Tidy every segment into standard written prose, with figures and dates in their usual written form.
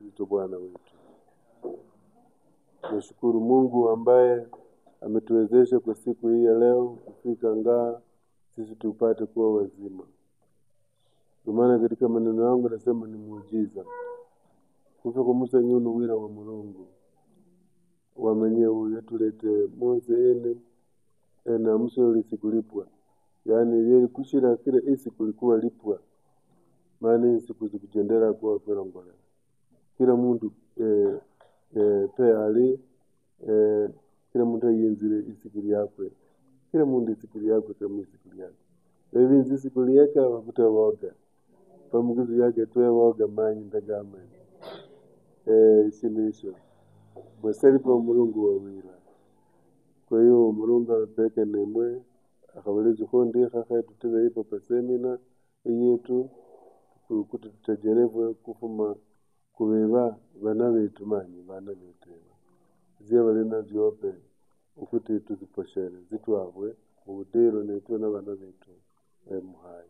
Kristo Bwana wetu. Nashukuru Mungu ambaye ametuwezesha kwa siku hii ya leo kufika ngaa sisi tupate kuwa wazima. Kwa maana katika maneno yangu nasema ni muujiza. Kufa kwa Musa nyunu wira wa Mulungu. Wamenye uyatulete Mose na Musa ulikulipwa. Yaani yeye kushira kile isi kulikuwa lipwa. Maana isi kujendera kwa kurongola. Kila mundu pe ali kila mundu yenzire isikili yakwe. Kila mundu isikili yakwe kama isikili yake. Levi isikili yake wakutawoga. Pamugizi yake tuwe woga manyi ndagama. Isilisho. Mwasali pa Mulungu wa wira. Kwa hiyo Mulungu amepeka nemwe akaweleza kundi kaka tuteza ipo pa semina yetu kuti tutajerevu kufuma kubeba bana betu manyi bana betu. Zia balina vyope ukuti tuziposhere zitwabwe ubudiro netu na bana betu muhai.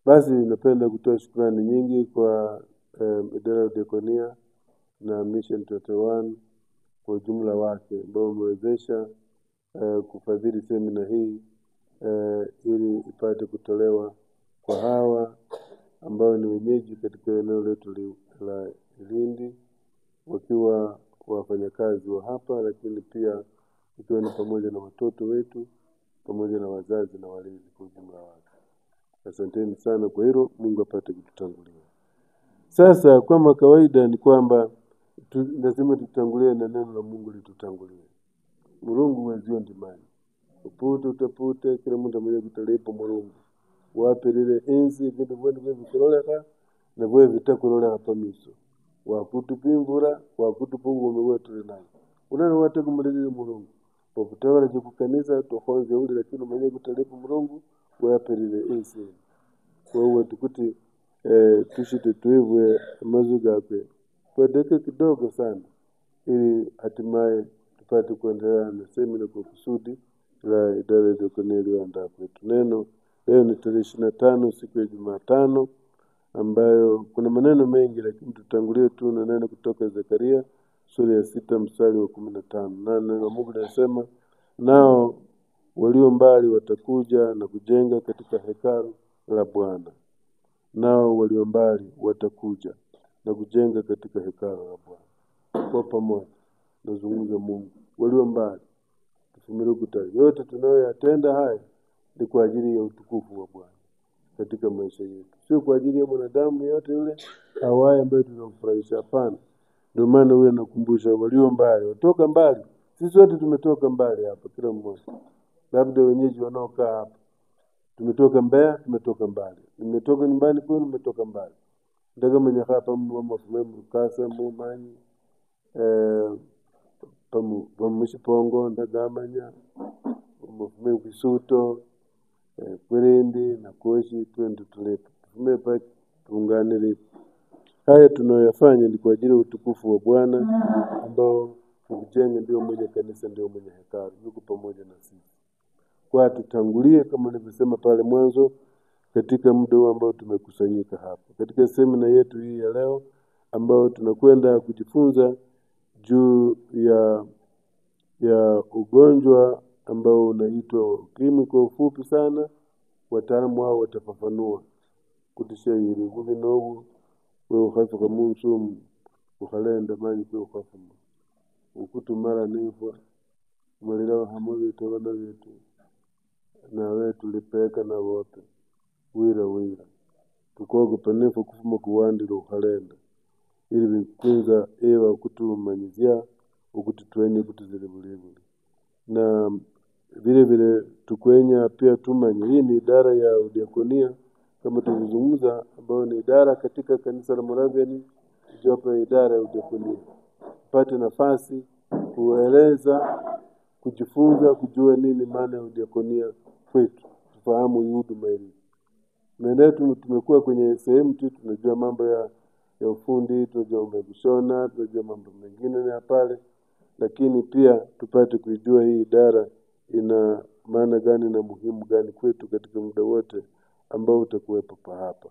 Basi napenda kutoa shukrani nyingi kwa idara ya diakonia na Mission 21 kwa jumla wake ambao wamewezesha kufadhili semina hii ili ipate kutolewa kwa hawa ambao ni wenyeji katika eneo letu la Lindi, wakiwa wafanyakazi wa hapa, lakini pia ikiwa ni pamoja na watoto wetu pamoja na wazazi na walezi kwa jumla wake. Asanteni sana kwa hilo. Mungu apate kututangulia. Sasa kama kawaida ni kwamba lazima tutangulie na neno la Mungu litutangulie. Mulungu wezio ndimani. Utapute kila mtu mmoja kutalipa Mulungu. Wape lile enzi vitu vyote vikololeka na vile vitakololeka pamiso. Wakutupimvura, wakutupungu wetu nayo. Unana wate kumulile Mulungu. Wakutawala kukanisa tukhonze uli lakini mwenye kutalipa Mulungu wape lile enzi. Kwa hiyo tukuti tushite tuivwe mazuga yake. Kwa dakika kidogo sana ili hatimaye tupate kuendelea na semina kwa kusudi la idara ya diakonia iliyoandaa kwetu. Neno leo ni tarehe 25 siku ya Jumatano ambayo kuna maneno mengi, lakini tutangulie tu na neno kutoka Zekaria sura ya 6 mstari wa 15. Na neno la Mungu linasema, nao walio mbali watakuja na kujenga katika hekalu la Bwana. Nao walio mbali watakuja na kujenga katika hekalu la Bwana. Kwa pamoja nazungumza Mungu. Walio mbali tufumile kutali. Yote tunayoyatenda haya ni kwa ajili ya utukufu wa Bwana katika maisha yetu. Sio kwa ajili ya mwanadamu yote yule hawaye ambaye tunamfurahisha, hapana. Ndio maana wewe nakumbusha walio mbali, watoka mbali. Sisi wote tumetoka mbali hapa kila mmoja. Labda wenyeji wanaokaa hapa. Tumetoka Mbeya, tumetoka mbali. Nimetoka nyumbani kwenu, nimetoka mbali. Ndaga mwenye hapa mwafume mkasa mumanyi pamushipongo ndagamanya mwafume kisuto kwerendi na koshi twende tulepo. Tufume pa tuunganire. Haya tunayoyafanya ni kwa ajili ya utukufu wa Bwana ambao kujenga ndio mwenye kanisa ndio mwenye hekalu. Yuko pamoja na sisi. Kwa tutangulie kama nilivyosema pale mwanzo katika muda ambao tumekusanyika hapa. Katika semina yetu hii ya leo ambao tunakwenda kujifunza juu ya ugonjwa ambao unaitwa ukimwi kwa ufupi sana. Wataalamu hao watafafanua kutishairi kuvinovu wewe ukhafu kama msumu ukhalenda manyi kwa ukhafu ukutumara nifwa malila hamovi tawala wetu na wetu lipeka na wote wira tukogo panefu kufuma kuwandira ukhalenda ili vikunza ewa kutumanyizia ukututwenye kutuzilibulibuli. Na vile tukwenya pia tumanye hii ni idara ya diakonia kama tulizungumza, ambayo ni idara katika kanisa la Moravian, jopo idara ya diakonia. Pate nafasi kueleza, kujifunza, kujua nini maana ya diakonia kwetu, tufahamu huduma hii. Na tumekuwa kwenye sehemu tu tunajua mambo ya ufundi, tunajua kushona, tunajua mambo mengine ya pale, lakini pia tupate kujua hii idara ina maana gani na muhimu gani kwetu katika muda wote ambao utakuwepo hapa.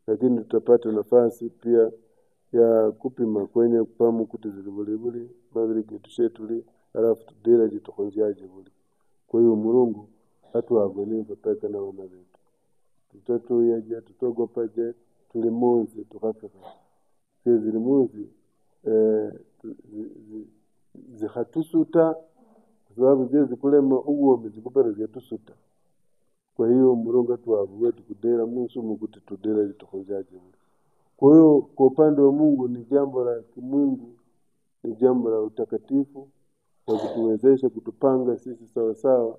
Lakini tutapata nafasi pia ya kupima kwenye kupamu kuti zilibulibuli mabili gitushetuli alafu tudira jitukonziaje buli. Kwa hiyo Mulungu hatuwagoni mpaka na wana wetu tutatu yaje tutogopaje tulimunzi tukafika zilimunzi zihatusuta kwa sababu zezi kulema uwo zikupera zitusuta. Kwa hiyo Mulungu hatuwagu wetu kudera munsumu kuti tudira jitukonziaje buli. Kwa hiyo kwa upande wa Mungu ni jambo la kimungu, ni jambo la utakatifu kwa kutuwezesha kutupanga sisi sawa sawa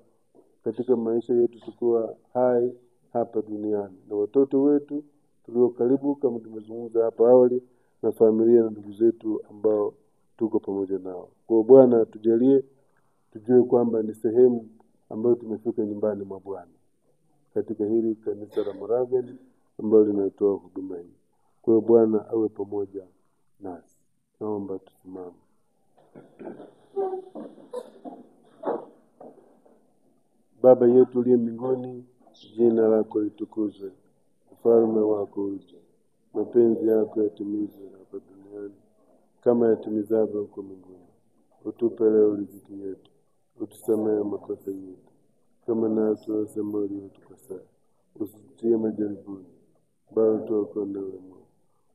katika maisha yetu tukiwa hai hapa duniani na watoto wetu tulio karibu kama tumezungumza hapa awali na familia na ndugu zetu ambao tuko pamoja nao. Kwa Bwana tujalie tujue kwamba ni sehemu ambayo tumefika nyumbani mwa Bwana katika hili kanisa la Moravian ambalo linatoa huduma hii. Kwa hiyo Bwana awe pamoja nasi. Naomba tusimame. Baba yetu uliye mbinguni, jina lako litukuzwe. Ufalme wako uje. Mapenzi yako yatimizwe hapa duniani kama yatimizavyo huko mbinguni. Utupe leo riziki yetu. Utusamehe makosa yetu kama nasi tunasamehe waliotukosea. Usitie majaribuni bali tuokoe na uovu.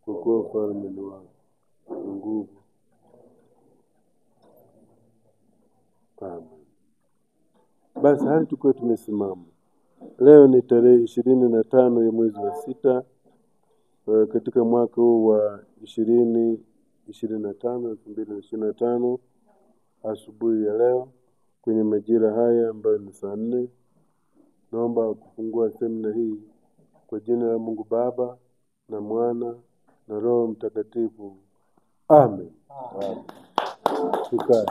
Kwa kuwa ufalme ni wako, nguvu. Amen. Basi hali tukuwe tumesimama. Leo ni tarehe 25 ya mwezi wa 6 katika mwaka huu wa 2025 asubuhi ya leo kwenye majira haya ambayo ni saa 4. Naomba kufungua semina hii kwa jina la Mungu Baba na Mwana na Roho Mtakatifu. Amen. Amen. Tukae.